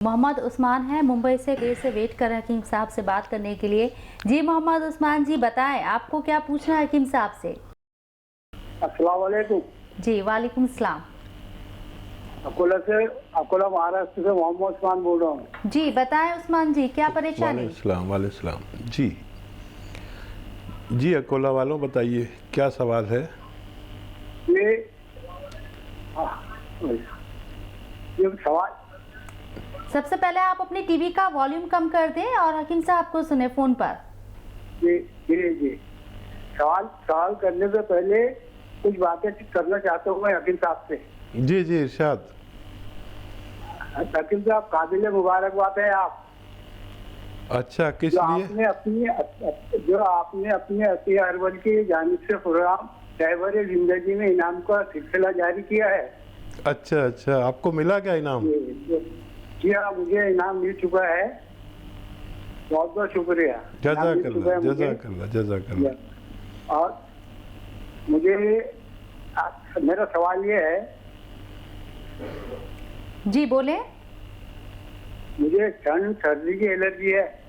मोहम्मद उस्मान है, मुंबई से देर से वेट कर रहे हैं हकीम साहब से बात करने के लिए। जी मोहम्मद उस्मान जी बताएं, आपको क्या पूछना है हकीम साहब से? अस्सलाम वालेकुम। जी वालेकुम सलाम। अकोला महाराष्ट्र से मोहम्मद उस्मान बोल रहा हूँ। जी बताएं उस्मान जी, क्या परेशानी? वालेकुम सलाम। जी अकोला वालों बताइए क्या सवाल है? ये सवाल, सबसे पहले आप अपनी टीवी का वॉल्यूम कम कर दें और हकीम साहब को सुने फोन पर। जी जी जी सवाल करने से पहले कुछ बातें करना चाहता हूँ मैं हकीम साहब से। जी जी इरशाद। हकीम साहब काबिल मुबारकबाद है आप। अच्छा, किस लिए? आपने अपने अतिया अरवल की जानिब से प्रोग्राम ड्राइवर जिंदगी में इनाम का सिलसिला जारी किया है। अच्छा, आपको मिला क्या इनाम? जी हाँ, मुझे इनाम मिल चुका है। बहुत बहुत शुक्रिया। जज़ाकल्लाह। और मुझे मेरा सवाल ये है। जी बोले। मुझे ठंड सर्दी की एलर्जी है।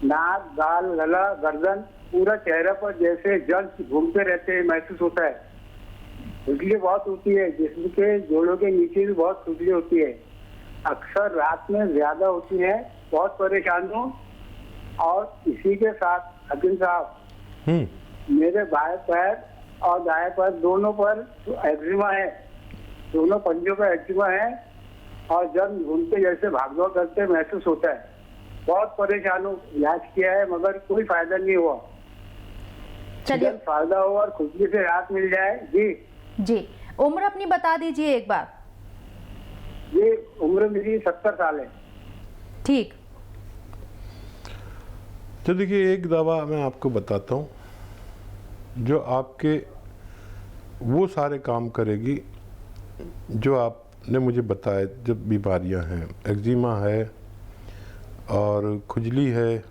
नाक, गाल, गला, गर्दन, पूरा चेहरा पर जैसे जल्द घूमते रहते हैं महसूस होता है। खुजली बहुत होती है, जिस्म के जोड़ों के नीचे भी बहुत खुजली होती है। अक्सर रात में ज्यादा होती है। बहुत परेशान हूँ। और इसी के साथ हकीम साहब, मेरे बाएं पैर और दाएं पैर दोनों पर एक्जिमा है। दोनों पंजों पर एक्जिमा है और जब घूमते जैसे भागदौड़ करते महसूस होता है। बहुत परेशान हूँ। इलाज किया है मगर कोई फायदा नहीं हुआ। चलिए, फायदा हो और खुजली से राहत मिल जाए। जी उम्र अपनी बता दीजिए एक बार। ये उम्र मेरी 70 साल है। ठीक। तो देखिए, एक दवा मैं आपको बताता हूँ जो आपके वो सारे काम करेगी जो आपने मुझे बताए। जब बीमारियां हैं, एक्जिमा है और खुजली है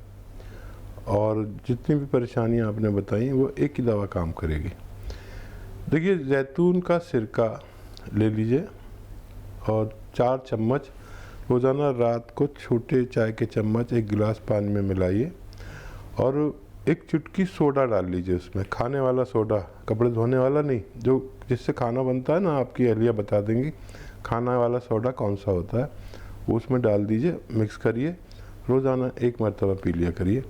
और जितनी भी परेशानियां आपने बताई वो एक ही दवा काम करेगी। देखिए, जैतून का सिरका ले लीजिए और 4 चम्मच रोज़ाना रात को छोटे चाय के चम्मच एक गिलास पानी में मिलाइए और एक चुटकी सोडा डाल लीजिए उसमें। खाने वाला सोडा, कपड़े धोने वाला नहीं, जो जिससे खाना बनता है ना, आपकी अहलिया बता देंगी खाना वाला सोडा कौन सा होता है। वो उसमें डाल दीजिए, मिक्स करिए, रोज़ाना 1 मरतबा पी लिया करिए।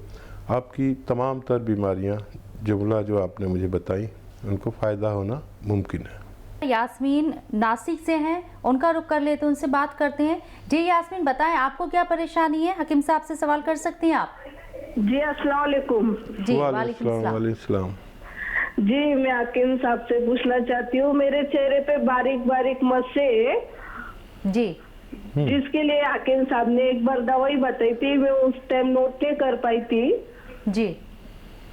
आपकी तमाम तर बीमारियाँ जुमला जो आपने मुझे बताई उनको फ़ायदा होना मुमकिन है। यास्मीन नासिक से हैं, उनका रुख कर लेते, उनसे बात करते हैं। जी यास्मीन बताएं, आपको क्या परेशानी है? हकीम साहब से सवाल कर सकती हैं आप। जी अस्सलाम वालेकुम। जी वालेकुम सलाम। जी मैं हकीम साहब से पूछना चाहती हूँ, मेरे चेहरे पे बारीक बारीक मस्से जी, जिसके लिए हकीम साहब ने एक बार दवाई बताई थी, मैं उस टाइम नोट नहीं कर पाई थी। जी।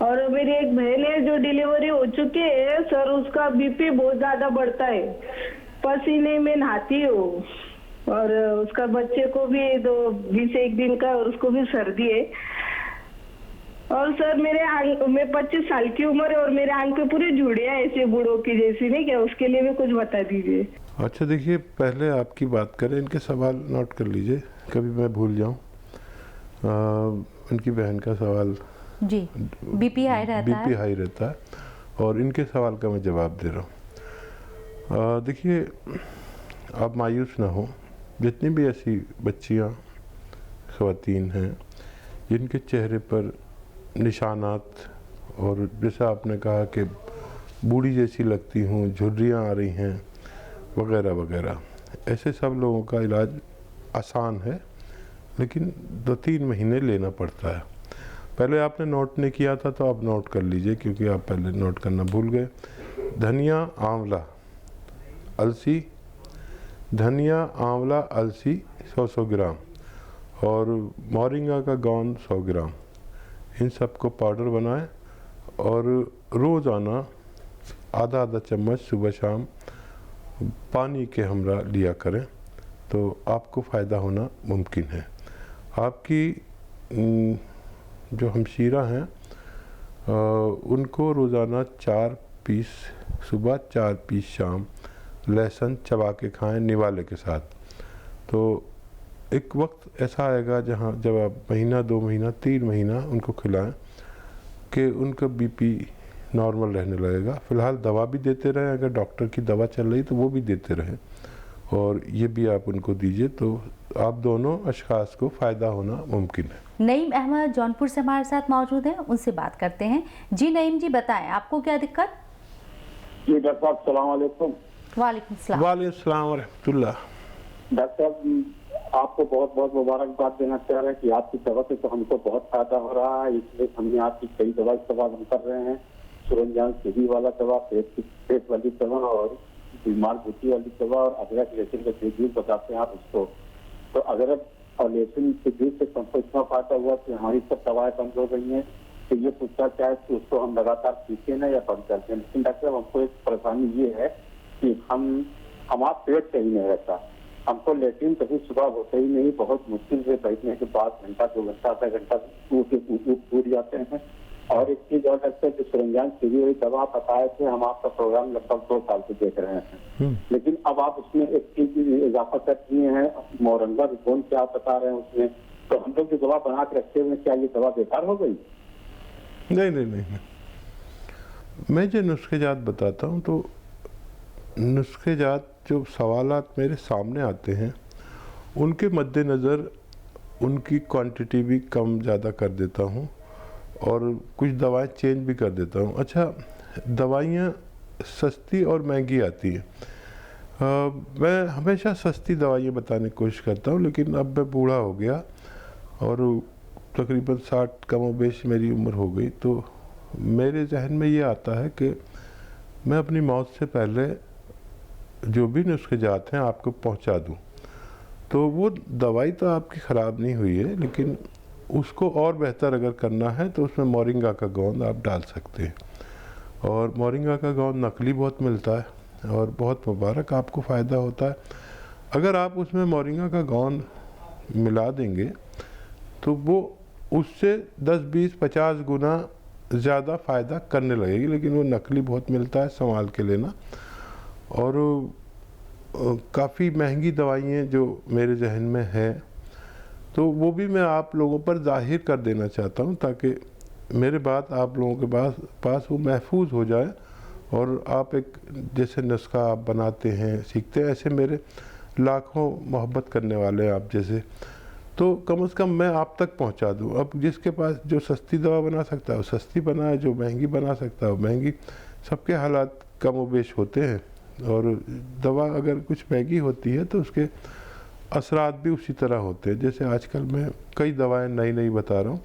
और मेरी एक बहन है जो डिलीवरी हो चुकी है सर, उसका बीपी बहुत ज्यादा बढ़ता है। पसीने में नहाती हूँ और उसका बच्चे को भी 21 दिन का, और उसको भी सर्दी है। और सर मैं 25 साल की उम्र है और मेरे आंख पे पूरी झुर्रियां ऐसे बूढ़ों की जैसी, नहीं क्या? उसके लिए भी कुछ बता दीजिए। अच्छा देखिए, पहले आपकी बात करें, इनके सवाल नोट कर लीजिए, कभी मैं भूल जाऊं। इनकी बहन का सवाल जी, बीपी हाई रहता है और इनके सवाल का मैं जवाब दे रहा हूँ। देखिए, आप मायूस ना हो। जितनी भी ऐसी बच्चियाँ, ख़वातीन हैं जिनके चेहरे पर निशानात और जैसा आपने कहा कि बूढ़ी जैसी लगती हूँ, झुर्रियाँ आ रही हैं वगैरह वगैरह, ऐसे सब लोगों का इलाज आसान है, लेकिन 2-3 महीने लेना पड़ता है। पहले आपने नोट नहीं किया था तो आप नोट कर लीजिए, क्योंकि आप पहले नोट करना भूल गए। धनिया, आंवला, अलसी, धनिया, आंवला, अलसी 100-100 ग्राम और मोरिंगा का गौंद 100 ग्राम, इन सबको पाउडर बनाएं और रोज़ाना आधा चम्मच सुबह शाम पानी के हमरा लिया करें तो आपको फ़ायदा होना मुमकिन है। आपकी जो हमशीरा हैं उनको रोज़ाना 4 पीस सुबह, 4 पीस शाम लहसुन चबा के खाएं निवाले के साथ, तो एक वक्त ऐसा आएगा जहाँ जब आप महीना 2 महीना 3 महीना उनको खिलाएं कि उनका बीपी नॉर्मल रहने लगेगा। फ़िलहाल दवा भी देते रहें, अगर डॉक्टर की दवा चल रही तो वो भी देते रहें और ये भी आप उनको दीजिए, तो आप दोनों अशख़ास को फ़ायदा होना मुमकिन है। नईम अहमद जौनपुर से हमारे साथ मौजूद हैं, उनसे बात करते हैं। जी नईम जी, बताएं आपको क्या दिक्कत? जी डॉक्टर साहब, सलाम वालेकुम। वालेकुम सलाम। वालेकुम सलाम व रहमतुल्लाह। डॉक्टर साहब, आपको बहुत बहुत मुबारकबाद देना चाह रहे हैं कि आपकी दवा से तो हमको बहुत फायदा हो रहा है, इसलिए हमने आपकी कई दवा इस्तेमाल हम कर रहे हैं। सुरंजान सीधी वाला दवा, पेट वाली दवा और बीमार बूटी वाली दवा और अदरक लहसुन का जूस बताते हैं आप उसको। तो अदरक और लहसुन के जूस से हमको इतना फायदा हुआ कि हमारी सब दवाएं बंद हो गई हैं। तो ये पूछना चाहे कि उसको हम लगातार पीते ना या बंद करते हैं। लेकिन डॉक्टर साहब, हमको एक परेशानी ये है कि हमारा पेट सही नहीं रहता। हमको लेट्रिन कभी सुबह होते ही नहीं, बहुत मुश्किल से बैठने के बाद घंटा 2 घंटा आधा घंटा टूट जाते हैं। और एक चीज और डॉक्टर, जो सुरंजान सीधी हुई दवा बताए थे, हम आपका प्रोग्राम लगभग 2 साल से देख रहे हैं, लेकिन अब आप उसमें एक चीज इजाफा कर दिए हैं, मोरंगा रिपोर्ट क्या आप बता रहे हैं उसमें। तो हम लोग जो दवा बना के रखते हुए, क्या ये दवा बेकार हो गई? नहीं, मैं जो नुस्खेजात बताता हूँ तो नुस्खेजात जो सवालात मेरे सामने आते हैं उनके मद्देनज़र उनकी क्वांटिटी भी कम ज़्यादा कर देता हूँ और कुछ दवाएं चेंज भी कर देता हूँ। अच्छा, दवाइयाँ सस्ती और महंगी आती हैं। मैं हमेशा सस्ती दवाइयाँ बताने की कोशिश करता हूँ, लेकिन अब मैं बूढ़ा हो गया और तकरीबन 60 कमोबेश मेरी उम्र हो गई, तो मेरे जहन में ये आता है कि मैं अपनी मौत से पहले जो भी नुस्खेजात हैं आपको पहुंचा दूं। तो वो दवाई तो आपकी ख़राब नहीं हुई है, लेकिन उसको और बेहतर अगर करना है तो उसमें मोरिंगा का गोंद आप डाल सकते हैं। और मोरिंगा का गोंद नकली बहुत मिलता है और बहुत मुबारक, आपको फ़ायदा होता है। अगर आप उसमें मोरिंगा का गोंद मिला देंगे तो वो उससे 10, 20, 50 गुना ज़्यादा फ़ायदा करने लगेगी, लेकिन वो नकली बहुत मिलता है, संभाल के लेना। और काफ़ी महंगी दवाइयाँ जो मेरे जहन में हैं, तो वो भी मैं आप लोगों पर ज़ाहिर कर देना चाहता हूँ ताकि मेरे बात आप लोगों के पास वो महफूज हो जाए और आप एक जैसे नुस्खा आप बनाते हैं, सीखते हैं, ऐसे मेरे लाखों मोहब्बत करने वाले हैं आप जैसे, तो कम से कम मैं आप तक पहुंचा दूं। अब जिसके पास जो सस्ती दवा बना सकता है वो सस्ती बनाए, जो महंगी बना सकता है वो महंगी। सबके हालात कम बेश होते हैं और दवा अगर कुछ महंगी होती है तो उसके असरात भी उसी तरह होते हैं। जैसे आजकल मैं कई दवाएं नई बता रहा हूँ,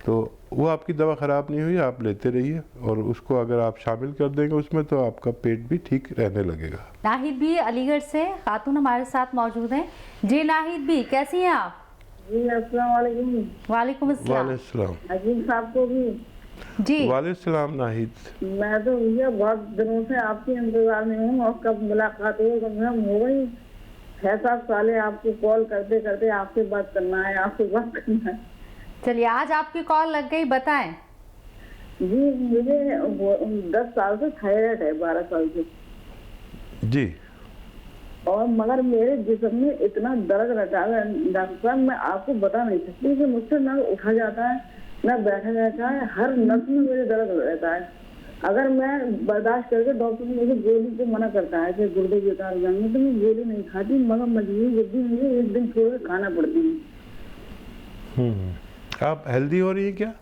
तो वो आपकी दवा ख़राब नहीं हुई, आप लेते रहिए और उसको अगर आप शामिल कर देंगे उसमें तो आपका पेट भी ठीक रहने लगेगा। नाहिद भी अलीगढ़ से खातून हमारे साथ मौजूद हैं। जी नाहिद भी, कैसी हैं आप? जी अस्सलाम वालेकुम। वालेकुम अस्सलाम। अजीम साहब को भी जी। वालेकुम सलाम नाहिद। मैं तो भैया बहुत दिनों से आपके इंतजार में हूँ और कब मुलाकात हो, कम से कम हो गई 6-7 साल आपको कॉल करते करते आपसे बात करना है। चलिए, आज आपकी कॉल लग गई, बताएं। जी, मुझे 10 साल से थायराइड है, 12 साल से जी। और मगर मेरे जिस्म में इतना दर्द रहता है डॉक्टर साहब, मैं आपको बता नहीं सकती कि मुझसे ना उठा जाता है ना बैठा जाता है, हर नस में मेरे दर्द रहता है। अगर मैं बर्दाश्त करके डॉक्टर मुझे गोली को मना करता है कि गुर्दे बेकार जाएंगे, तो मैं गोली नहीं खाती, मगर मजबूरी जब भी मुझे एक दिन छोड़ के खाना पड़ती है। आप हेल्दी हो रही है क्या?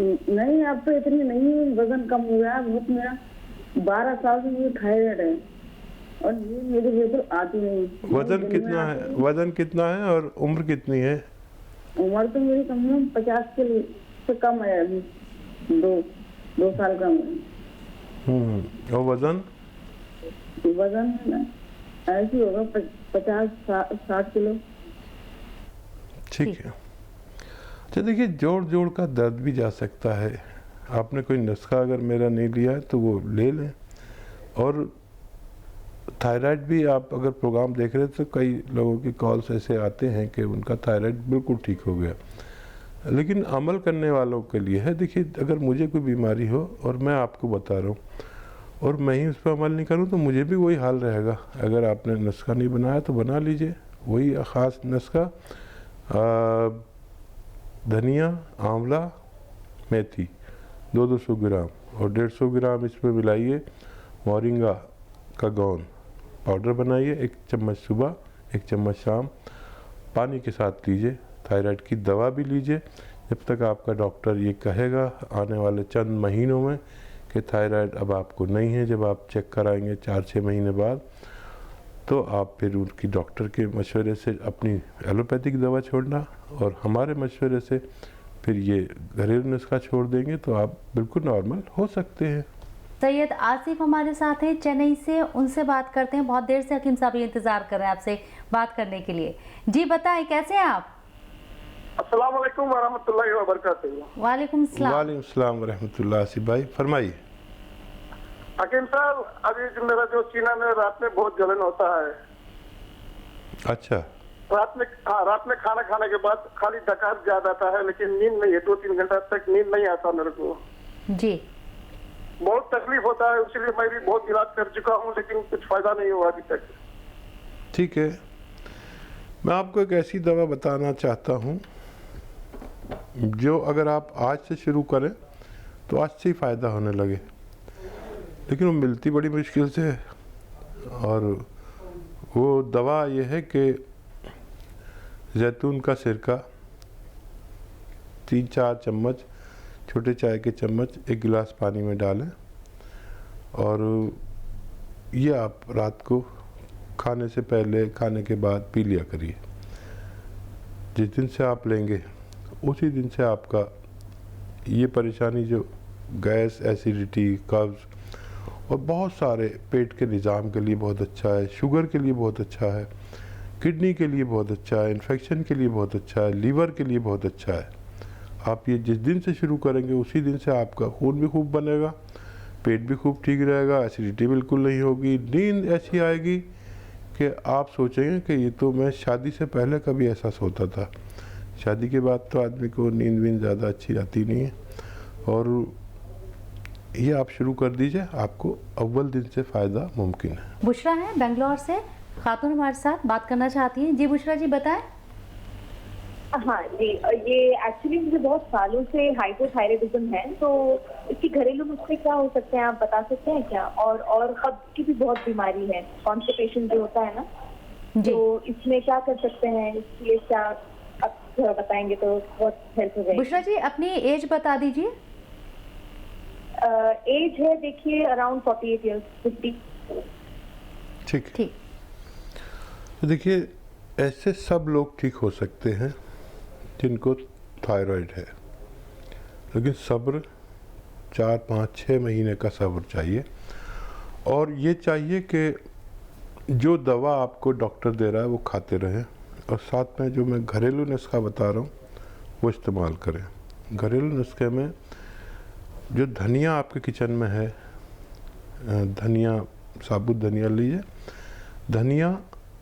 नहीं, अब तो इतनी नहीं, वजन कम हो गया बहुत मेरा। 12 साल से मुझे थायराइड है और ये मेरे बिल्कुल आती नहीं। वजन कितना है और उम्र कितनी है? उम्र तो मेरी कम से कम 50 से कम है, अभी 2 साल कम है। और वजन ऐसी होगा 50-60 किलो। ठीक है। अच्छा देखिए, जोड़ का दर्द भी जा सकता है। आपने कोई नुस्खा अगर मेरा नहीं लिया है तो वो ले लें। और थायराइड भी आप अगर प्रोग्राम देख रहे हैं तो कई लोगों की कॉल्स ऐसे आते हैं कि उनका थायराइड बिल्कुल ठीक हो गया, लेकिन अमल करने वालों के लिए है। देखिए, अगर मुझे कोई बीमारी हो और मैं आपको बता रहा हूँ और मैं ही उस पर अमल नहीं करूँ तो मुझे भी वही हाल रहेगा। अगर आपने नुस्खा नहीं बनाया तो बना लीजिए, वही ख़ास नुस्खा, धनिया, आंवला, मेथी 200 ग्राम और 150 ग्राम इसमें मिलाइए मोरिंगा का गोंद पाउडर बनाइए। 1 चम्मच सुबह, 1 चम्मच शाम, पानी के साथ लीजिए। थायराइड की दवा भी लीजिए जब तक आपका डॉक्टर ये कहेगा आने वाले चंद महीनों में कि थायराइड अब आपको नहीं है। जब आप चेक कराएंगे 4-6 महीने बाद, तो आप फिर उनकी डॉक्टर के मशवरे से अपनी एलोपैथिक दवा छोड़ना और हमारे मशवरे से फिर ये घरेलू नुस्खा छोड़ देंगे तो आप बिल्कुल नॉर्मल हो सकते हैं। सैयद आसिफ हमारे साथ हैं चेन्नई से, उनसे बात करते हैं। बहुत देर से हकीम साहब ये इंतजार कर रहे हैं आपसे बात करने के लिए। जी बताएं, कैसे हैं आप? अस्सलाम वालेकुम वरहमतुल्लाहि वबरकातुहू। वालेकुम सलाम। वालेकुम सलाम वरहमतुल्लाह। आसिफ भाई फरमाइए। हकीम साहब, अभी जो मेरा जो सीना में रात में बहुत जलन होता है। अच्छा, रात में खाना खाने के बाद खाली डकार ज्यादा आता है, लेकिन नींद नहीं है। 2-3 घंटा तक नींद नहीं आता मेरे को। जी, बहुत तकलीफ होता है, इसलिए मैं भी बहुत इलाज कर चुका हूँ, लेकिन कुछ फायदा नहीं हुआ अभी तक। ठीक है, मैं आपको एक ऐसी दवा बताना चाहता हूँ जो अगर आप आज से शुरू करें तो आज से ही फ़ायदा होने लगे, लेकिन वो मिलती बड़ी मुश्किल से है। और वो दवा ये है कि जैतून का सिरका 3-4 चम्मच, छोटे चाय के चम्मच 1 गिलास पानी में डालें और ये आप रात को खाने से पहले, खाने के बाद पी लिया करिए। जिस दिन से आप लेंगे उसी दिन से आपका ये परेशानी जो गैस, एसिडिटी, कब्ज़ और बहुत सारे पेट के निज़ाम के लिए बहुत अच्छा है, शुगर के लिए बहुत अच्छा है, किडनी के लिए बहुत अच्छा है, इन्फेक्शन के लिए बहुत अच्छा है, लीवर के लिए बहुत अच्छा है। आप ये जिस दिन से शुरू करेंगे उसी दिन से आपका खून भी खूब बनेगा, पेट भी खूब ठीक रहेगा, एसिडिटी बिल्कुल नहीं होगी, नींद ऐसी आएगी कि आप सोचेंगे कि ये तो मैं शादी से पहले कभी ऐसा सोता था। शादी के बाद तो आदमी को नींद वींद ज़्यादा अच्छी आती नहीं है। और ये आप शुरू कर दीजिए, आपको अव्वल दिन से फ़ायदा मुमकिन है। बुशरा है बेंगलोर से, खातून हमारे साथ बात करना चाहती हैं। जी बुशरा जी बताएं। हाँ जी, ये एक्चुअली मुझे बहुत सालों से हाइपोथायराइडिज्म है, तो इसकी घरेलू नुस्खे क्या हो सकते हैं, आप बता सकते हैं क्या? और कब्ज की भी बहुत बीमारी है, कॉन्स्टिपेशन जो होता है ना, जी। तो इसमें क्या कर सकते हैं? इसलिए क्या आप थोड़ा बताएंगे तो बहुत हेल्प हो जाएगी। बुशरा जी अपनी एज बता दीजिए। एज है देखिए अराउंड 48 ईयर्स, 50। ठीक। ठीक। तो देखिए, ऐसे सब लोग ठीक हो सकते हैं जिनको थायराइड है, लेकिन सब्र 4-5-6 महीने का सब्र चाहिए। और ये चाहिए कि जो दवा आपको डॉक्टर दे रहा है वो खाते रहें, और साथ में जो मैं घरेलू नुस्खा बता रहा हूँ वो इस्तेमाल करें। घरेलू नुस्खे में जो धनिया आपके किचन में है, धनिया, साबुत धनिया लीजिए, धनिया,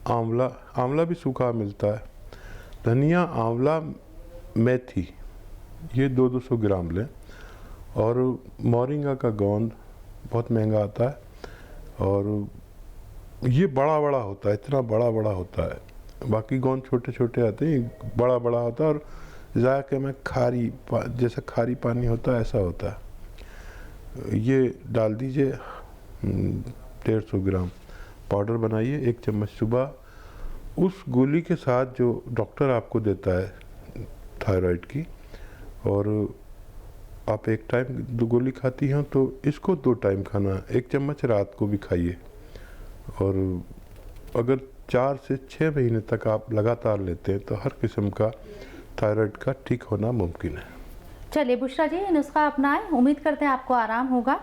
आंवला भी सूखा मिलता है, धनिया, आंवला, मेथी, ये 200 ग्राम लें। और मोरिंगा का गोंद बहुत महंगा आता है और ये बड़ा बड़ा होता है, इतना बड़ा बड़ा होता है। बाकी गोंद छोटे छोटे आते हैं, बड़ा बड़ा होता है और जायके में जैसा खारी पानी होता है ऐसा होता है। ये डाल दीजिए 150 ग्राम, पाउडर बनाइए, 1 चम्मच सुबह। उस गोली के साथ जो डॉक्टर आपको देता है थायराइड की, और आप एक टाइम 2 गोली खाती हैं तो इसको 2 टाइम खाना, 1 चम्मच रात को भी खाइए। और अगर 4 से 6 महीने तक आप लगातार लेते हैं तो हर किस्म का थायराइड का ठीक होना मुमकिन है। चलिए बुशरा जी, नुस्खा अपनाएं, उम्मीद करते हैं आपको आराम होगा।